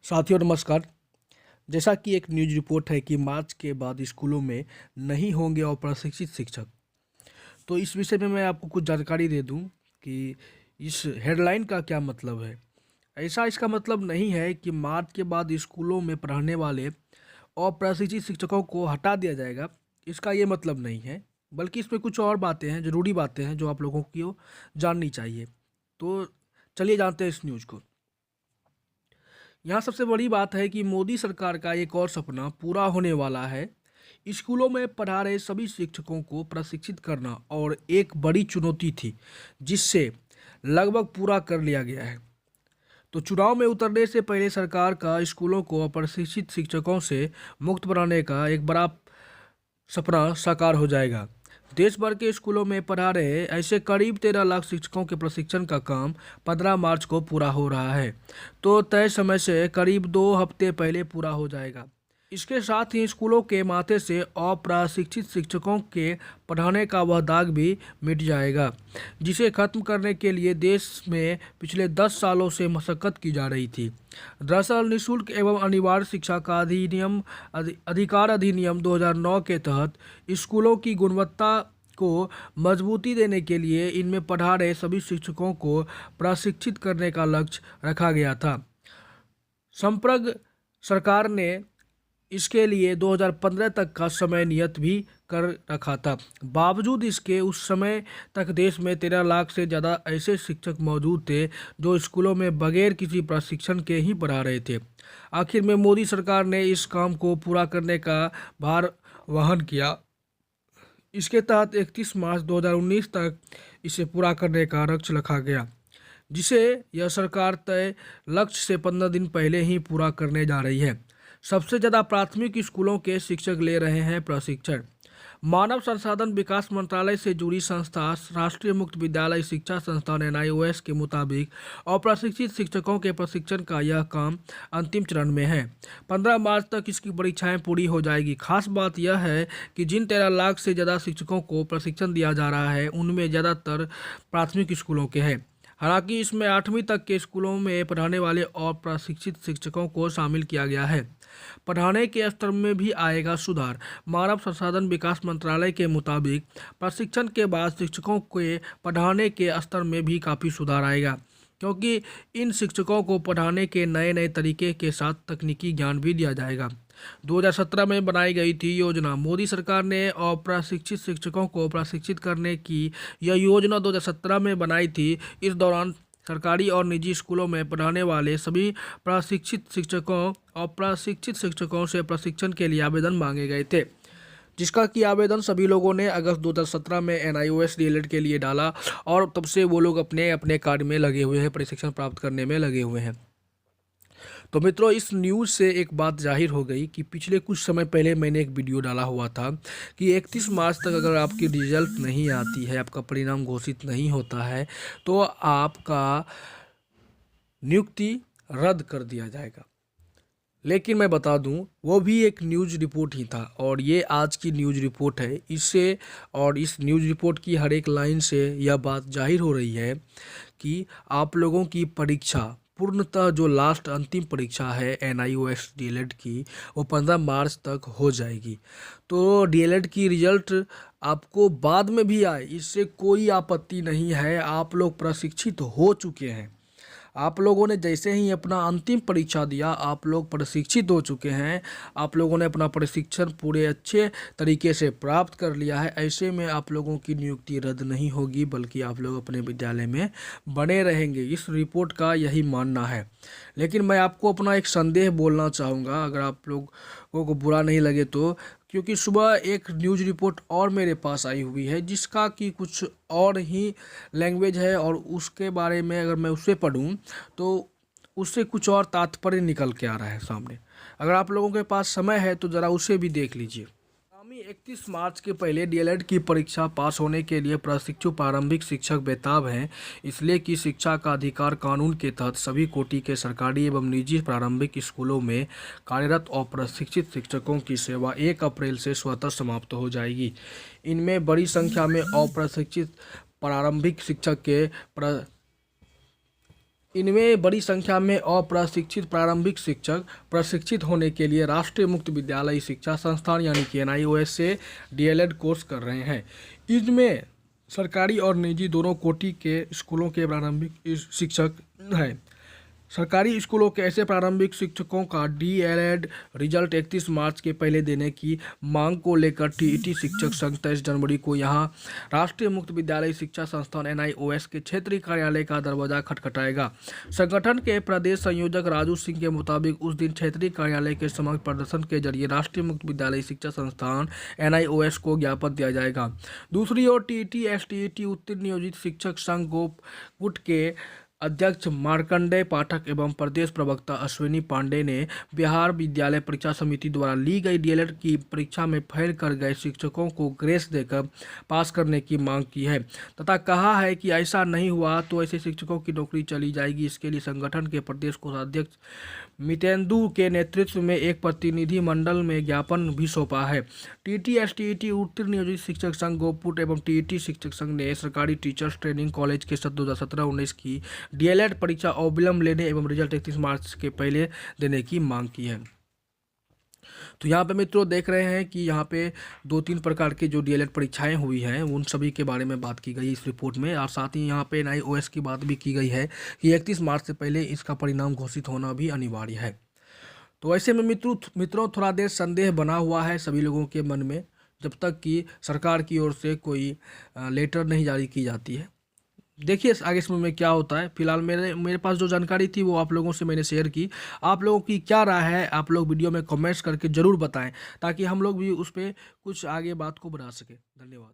साथियों नमस्कार। जैसा कि एक न्यूज़ रिपोर्ट है कि मार्च के बाद स्कूलों में नहीं होंगे और प्रशिक्षित शिक्षक। तो इस विषय में मैं आपको कुछ जानकारी दे दूं कि इस हेडलाइन का क्या मतलब है। ऐसा इसका मतलब नहीं है कि मार्च के बाद स्कूलों में पढ़ाने वाले और प्रशिक्षित शिक्षकों को हटा दिया जाएगा। इसका ये मतलब नहीं है, बल्कि इसमें कुछ और बातें हैं, ज़रूरी बातें हैं जो आप लोगों को जाननी चाहिए। तो चलिए जानते हैं इस न्यूज़ को। यहाँ सबसे बड़ी बात है कि मोदी सरकार का एक और सपना पूरा होने वाला है। स्कूलों में पढ़ा रहे सभी शिक्षकों को प्रशिक्षित करना और एक बड़ी चुनौती थी जिससे लगभग पूरा कर लिया गया है। तो चुनाव में उतरने से पहले सरकार का स्कूलों को प्रशिक्षित शिक्षकों से मुक्त बनाने का एक बड़ा सपना साकार हो जाएगा। देश भर के स्कूलों में पढ़ा रहे ऐसे करीब 13 लाख शिक्षकों के प्रशिक्षण का काम 15 मार्च को पूरा हो रहा है, तो तय समय से करीब 2 हफ्ते पहले पूरा हो जाएगा। इसके साथ ही स्कूलों के माथे से अप्रशिक्षित शिक्षकों के पढ़ाने का वह दाग भी मिट जाएगा, जिसे खत्म करने के लिए देश में पिछले 10 सालों से मशक्कत की जा रही थी। दरअसल निःशुल्क एवं अनिवार्य शिक्षा का अधिकार अधिनियम 2009 के तहत स्कूलों की गुणवत्ता को मजबूती देने के लिए इनमें पढ़ा रहे सभी शिक्षकों को प्रशिक्षित करने का लक्ष्य रखा गया था। संप्रग सरकार ने इसके लिए 2015 तक का समय नियत भी कर रखा था। बावजूद इसके उस समय तक देश में 13 लाख से ज़्यादा ऐसे शिक्षक मौजूद थे जो स्कूलों में बगैर किसी प्रशिक्षण के ही पढ़ा रहे थे। आखिर में मोदी सरकार ने इस काम को पूरा करने का भार वहन किया। इसके तहत 31 मार्च 2019 तक इसे पूरा करने का लक्ष्य रखा गया, जिसे यह सरकार तय लक्ष्य से 15 दिन पहले ही पूरा करने जा रही है। सबसे ज़्यादा प्राथमिक स्कूलों के शिक्षक ले रहे हैं प्रशिक्षण। मानव संसाधन विकास मंत्रालय से जुड़ी संस्था राष्ट्रीय मुक्त विद्यालय शिक्षा संस्थान NIOS के मुताबिक अप्रशिक्षित शिक्षकों के प्रशिक्षण का यह काम अंतिम चरण में है। 15 मार्च तक इसकी परीक्षाएं पूरी हो जाएगी। खास बात यह है कि जिन 13 लाख से ज़्यादा शिक्षकों को प्रशिक्षण दिया जा रहा है उनमें ज़्यादातर प्राथमिक स्कूलों के हैं। हालांकि इसमें 8वीं तक के स्कूलों में पढ़ाने वाले और प्रशिक्षित शिक्षकों को शामिल किया गया है। पढ़ाने के स्तर में भी आएगा सुधार। मानव संसाधन विकास मंत्रालय के मुताबिक प्रशिक्षण के बाद शिक्षकों के पढ़ाने के स्तर में भी काफ़ी सुधार आएगा, क्योंकि इन शिक्षकों को पढ़ाने के नए नए तरीके के साथ तकनीकी ज्ञान भी दिया जाएगा। 2017 में बनाई गई थी योजना। मोदी सरकार ने अप्रशिक्षित शिक्षकों को प्रशिक्षित करने की यह योजना 2017 में बनाई थी। इस दौरान सरकारी और निजी स्कूलों में पढ़ाने वाले सभी प्रशिक्षित शिक्षकों और प्रशिक्षित शिक्षकों से प्रशिक्षण के लिए आवेदन मांगे गए थे, जिसका कि आवेदन सभी लोगों ने अगस्त 2017 में NIOS DLED के लिए डाला और तब से वो लोग अपने अपने कार्य में लगे हुए हैं, प्रशिक्षण प्राप्त करने में लगे हुए हैं। तो मित्रों, इस न्यूज़ से एक बात जाहिर हो गई कि पिछले कुछ समय पहले मैंने एक वीडियो डाला हुआ था कि 31 मार्च तक अगर आपकी रिजल्ट नहीं आती है, आपका परिणाम घोषित नहीं होता है, तो आपका नियुक्ति रद्द कर दिया जाएगा। लेकिन मैं बता दूं, वो भी एक न्यूज़ रिपोर्ट ही था और ये आज की न्यूज़ रिपोर्ट है। इससे और इस न्यूज़ रिपोर्ट की हर एक लाइन से यह बात जाहिर हो रही है कि आप लोगों की परीक्षा पूर्णतः जो लास्ट अंतिम परीक्षा है NIOS DLED की, वो 15 मार्च तक हो जाएगी। तो DLED की रिजल्ट आपको बाद में भी आए, इससे कोई आपत्ति नहीं है। आप लोग प्रशिक्षित हो चुके हैं। आप लोगों ने जैसे ही अपना अंतिम परीक्षा दिया, आप लोग प्रशिक्षित हो चुके हैं। आप लोगों ने अपना प्रशिक्षण पूरे अच्छे तरीके से प्राप्त कर लिया है। ऐसे में आप लोगों की नियुक्ति रद्द नहीं होगी, बल्कि आप लोग अपने विद्यालय में बने रहेंगे। इस रिपोर्ट का यही मानना है। लेकिन मैं आपको अपना एक संदेह बोलना चाहूँगा, अगर आप लोगों को बुरा नहीं लगे तो, क्योंकि सुबह एक न्यूज़ रिपोर्ट और मेरे पास आई हुई है जिसका कि कुछ और ही लैंग्वेज है, और उसके बारे में अगर मैं उसे पढूं तो उससे कुछ और तात्पर्य निकल के आ रहा है सामने। अगर आप लोगों के पास समय है तो ज़रा उसे भी देख लीजिए। आगामी 31 मार्च के पहले DLED की परीक्षा पास होने के लिए प्रशिक्षु प्रारंभिक शिक्षक बेताब हैं, इसलिए कि शिक्षा का अधिकार कानून के तहत सभी कोटि के सरकारी एवं निजी प्रारंभिक स्कूलों में कार्यरत और प्रशिक्षित शिक्षकों की सेवा 1 अप्रैल से स्वतः समाप्त हो जाएगी। इनमें बड़ी संख्या में अप्रशिक्षित प्रारंभिक शिक्षक के इनमें बड़ी संख्या में अप्रशिक्षित प्रारंभिक शिक्षक प्रशिक्षित होने के लिए राष्ट्रीय मुक्त विद्यालय शिक्षा संस्थान यानी कि NIOS से DLED कोर्स कर रहे हैं। इनमें सरकारी और निजी दोनों कोटि के स्कूलों के प्रारंभिक शिक्षक हैं। सरकारी स्कूलों के ऐसे प्रारंभिक शिक्षकों का DLED रिजल्ट 31 मार्च के पहले देने की मांग को लेकर TET शिक्षक संघ 23 जनवरी को यहां राष्ट्रीय मुक्त विद्यालय शिक्षा संस्थान NIOS के क्षेत्रीय कार्यालय का दरवाजा खटखटाएगा। संगठन के प्रदेश संयोजक राजू सिंह के मुताबिक उस दिन क्षेत्रीय कार्यालय के समक्ष प्रदर्शन के जरिए राष्ट्रीय मुक्त विद्यालय शिक्षा संस्थान NIOS को ज्ञापन दिया जाएगा। दूसरी ओर TET STET उत्तीर्ण नियोजित शिक्षक संघ गुट के अध्यक्ष मार्कंडेय पाठक एवं प्रदेश प्रवक्ता अश्विनी पांडे ने बिहार विद्यालय परीक्षा समिति द्वारा ली गई DLED की परीक्षा में फेल कर गए शिक्षकों को ग्रेस देकर पास करने की मांग की है तथा कहा है कि ऐसा नहीं हुआ तो ऐसे शिक्षकों की नौकरी चली जाएगी। इसके लिए संगठन के प्रदेश कोषाध्यक्ष मितेंदु के नेतृत्व में एक प्रतिनिधि मंडल में ज्ञापन भी सौंपा है। TET STET उत्तीर्ण नियोजित शिक्षक संघ गोपुट एवं TET शिक्षक संघ ने सरकारी टीचर्स ट्रेनिंग कॉलेज के 2017-19 की DLED परीक्षा अविलंब लेने एवं रिजल्ट 31 मार्च के पहले देने की मांग की है। तो यहाँ पे मित्रों देख रहे हैं कि यहाँ पे 2-3 प्रकार के जो DLED परीक्षाएं हुई हैं उन सभी के बारे में बात की गई इस रिपोर्ट में, और साथ ही यहाँ पे NIOS की बात भी की गई है कि 31 मार्च से पहले इसका परिणाम घोषित होना भी अनिवार्य है। तो ऐसे में मित्रों थोड़ा देर संदेह बना हुआ है सभी लोगों के मन में, जब तक कि सरकार की ओर से कोई लेटर नहीं जारी की जाती है। देखिए आगे समय में क्या होता है। फिलहाल मेरे पास जो जानकारी थी वो आप लोगों से मैंने शेयर की। आप लोगों की क्या राय है आप लोग वीडियो में कमेंट्स करके ज़रूर बताएं ताकि हम लोग भी उस पर कुछ आगे बात को बढ़ा सकें। धन्यवाद।